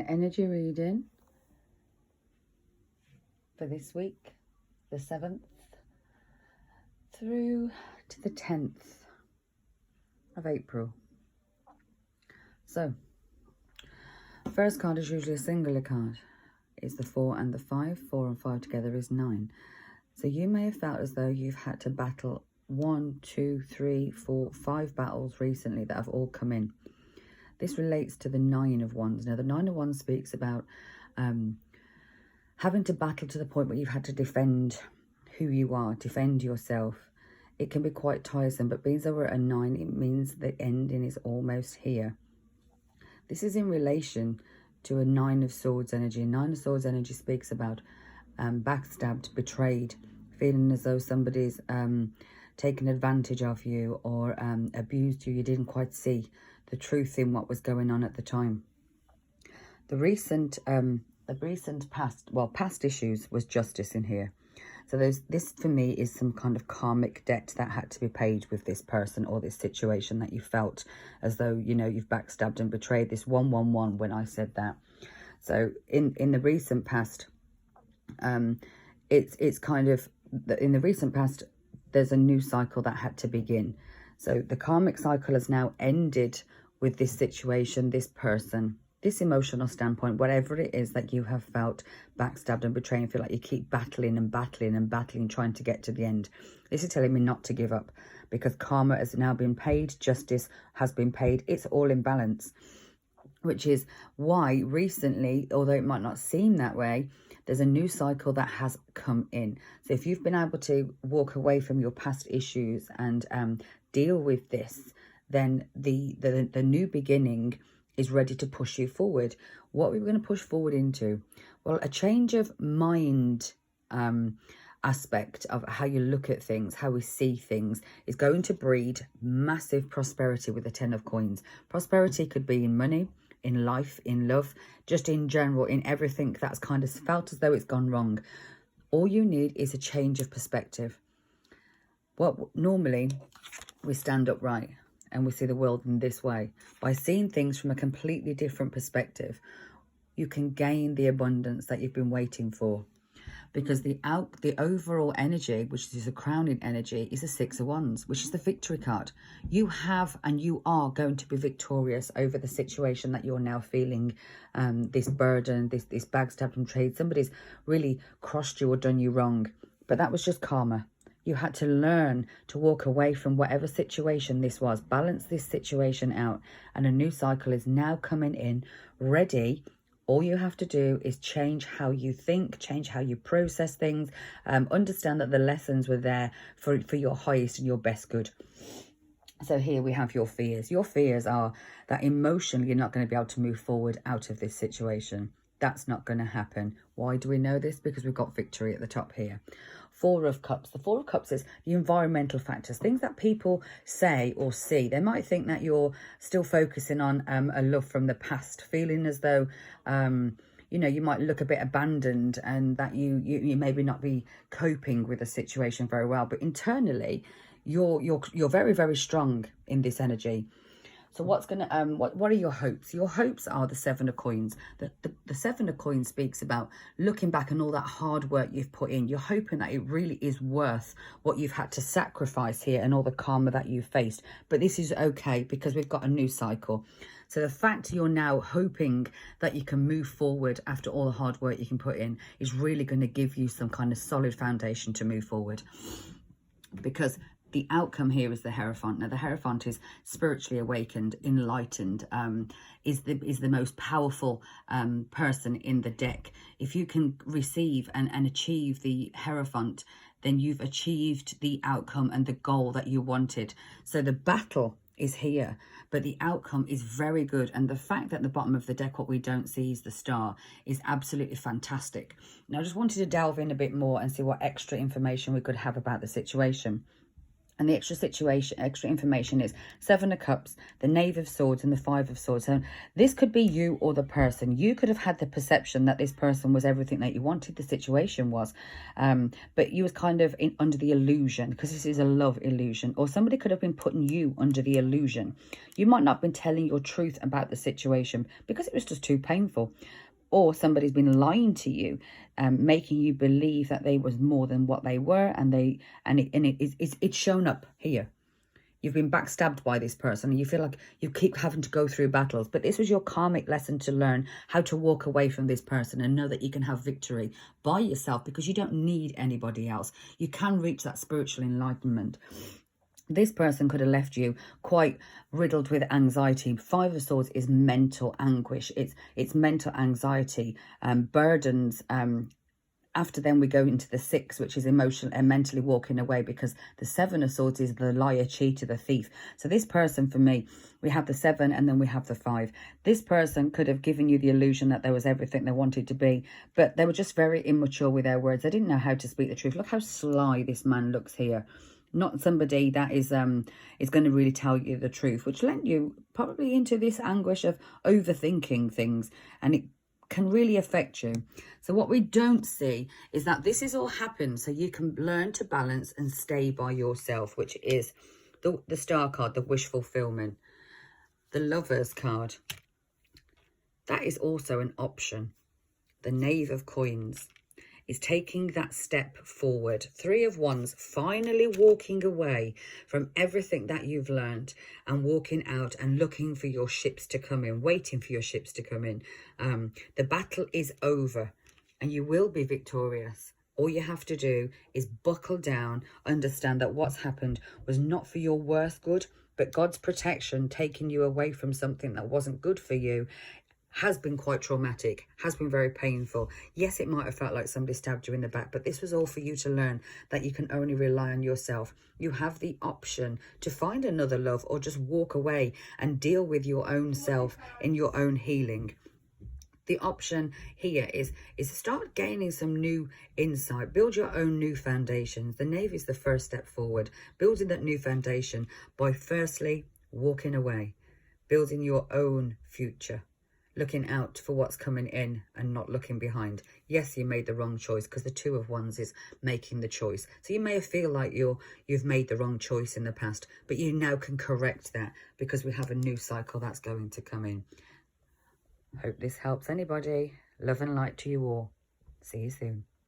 an energy reading for this week, the 7th through to the 10th of April. So, first card is usually a singular card. It's the 4 and the 5. 4 and 5 together is 9. So you may have felt as though you've had to battle 1, 2, 3, 4, 5 battles recently that have all come in. This relates to the 9 of Wands. Now, the 9 of Wands speaks about having to battle to the point where you've had to defend who you are, defend yourself. It can be quite tiresome, but being that we're at a 9, it means the ending is almost here. This is in relation to a 9 of Swords energy. 9 of Swords energy speaks about backstabbed, betrayed, feeling as though somebody's taken advantage of you or abused you. You didn't quite see the truth in what was going on at the time. The recent past issues was justice in here. So this for me is some kind of karmic debt that had to be paid with this person or this situation that you felt as though, you know, you've backstabbed and betrayed. This 111 when I said that. So in the recent past, it's kind of, in the recent past, there's a new cycle that had to begin. So the karmic cycle has now ended with this situation, this person, this emotional standpoint, whatever it is that you have felt backstabbed and betrayed, and feel like you keep battling and battling and battling, trying to get to the end. This is telling me not to give up, because karma has now been paid, justice has been paid, it's all in balance. Which is why recently, although it might not seem that way, there's a new cycle that has come in. So if you've been able to walk away from your past issues and deal with this, then the new beginning is ready to push you forward. What are we going to push forward into? Well, a change of mind aspect of how you look at things, how we see things, is going to breed massive prosperity with the 10 of Coins. Prosperity could be in money, in life, in love, just in general, in everything that's kind of felt as though it's gone wrong. All you need is a change of perspective. What normally we stand upright and we see the world in this way. By seeing things from a completely different perspective, you can gain the abundance that you've been waiting for. Because the overall energy, which is a crowning energy, is the 6 of Wands, which is the victory card. You have and you are going to be victorious over the situation that you're now feeling, this burden, this backstabbed and trade. Somebody's really crossed you or done you wrong. But that was just karma. You had to learn to walk away from whatever situation this was, balance this situation out, and a new cycle is now coming in, ready. All you have to do is change how you think, change how you process things, understand that the lessons were there for your highest and your best good. So here we have your fears. Your fears are that emotionally you're not going to be able to move forward out of this situation. That's not going to happen. Why do we know this? Because we've got victory at the top here. 4 of Cups. The 4 of Cups is the environmental factors, things that people say or see. They might think that you're still focusing on a love from the past, feeling as though, you know, you might look a bit abandoned and that you maybe not be coping with the situation very well. But internally, you're very, very strong in this energy. So what's going to what are your hopes? Your hopes are the 7 of Coins. The 7 of Coins speaks about looking back and all that hard work you've put in. You're hoping that it really is worth what you've had to sacrifice here and all the karma that you've faced. But this is okay because we've got a new cycle. So the fact you're now hoping that you can move forward after all the hard work you can put in is really going to give you some kind of solid foundation to move forward. Because the outcome here is the Hierophant. Now, the Hierophant is spiritually awakened, enlightened, is the most powerful person in the deck. If you can receive and achieve the Hierophant, then you've achieved the outcome and the goal that you wanted. So the battle is here, but the outcome is very good. And the fact that at the bottom of the deck, what we don't see is the Star, is absolutely fantastic. Now, I just wanted to delve in a bit more and see what extra information we could have about the situation. And the extra information is 7 of Cups, the Knave of Swords, and the 5 of Swords. So this could be you or the person. You could have had the perception that this person was everything that you wanted the situation was. But you was kind of under the illusion, because this is a love illusion. Or somebody could have been putting you under the illusion. You might not have been telling your truth about the situation because it was just too painful. Or somebody's been lying to you, making you believe that they was more than what they were, and it's shown up here. You've been backstabbed by this person, and you feel like you keep having to go through battles. But this was your karmic lesson to learn how to walk away from this person and know that you can have victory by yourself, because you don't need anybody else. You can reach that spiritual enlightenment. This person could have left you quite riddled with anxiety. 5 of Swords is mental anguish. It's mental anxiety, burdens. After then we go into the 6, which is emotional and mentally walking away, because the 7 of Swords is the liar, cheater, the thief. So this person, for me, we have the 7 and then we have the 5. This person could have given you the illusion that there was everything they wanted to be, but they were just very immature with their words. They didn't know how to speak the truth. Look how sly this man looks here. Not somebody that is going to really tell you the truth, which lent you probably into this anguish of overthinking things, and it can really affect you. So what we don't see is that this is all happened so you can learn to balance and stay by yourself, which is the Star card, the wish fulfillment. The Lovers card, that is also an option. The Knave of Coins is taking that step forward. 3 of Wands, finally walking away from everything that you've learned and walking out and looking for your ships to come in, waiting for your ships to come in. The battle is over and you will be victorious. All you have to do is buckle down, understand that what's happened was not for your worst good, but God's protection, taking you away from something that wasn't good for you, has been quite traumatic, has been very painful. Yes, it might have felt like somebody stabbed you in the back, but this was all for you to learn that you can only rely on yourself. You have the option to find another love or just walk away and deal with your own self in your own healing. The option here is start gaining some new insight. Build your own new foundations. The Knave is the first step forward. Building that new foundation by firstly walking away, building your own future. Looking out for what's coming in and not looking behind. Yes, you made the wrong choice, because the 2 of Wands is making the choice. So you may feel like you've made the wrong choice in the past, but you now can correct that because we have a new cycle that's going to come in. Hope this helps anybody. Love and light to you all. See you soon.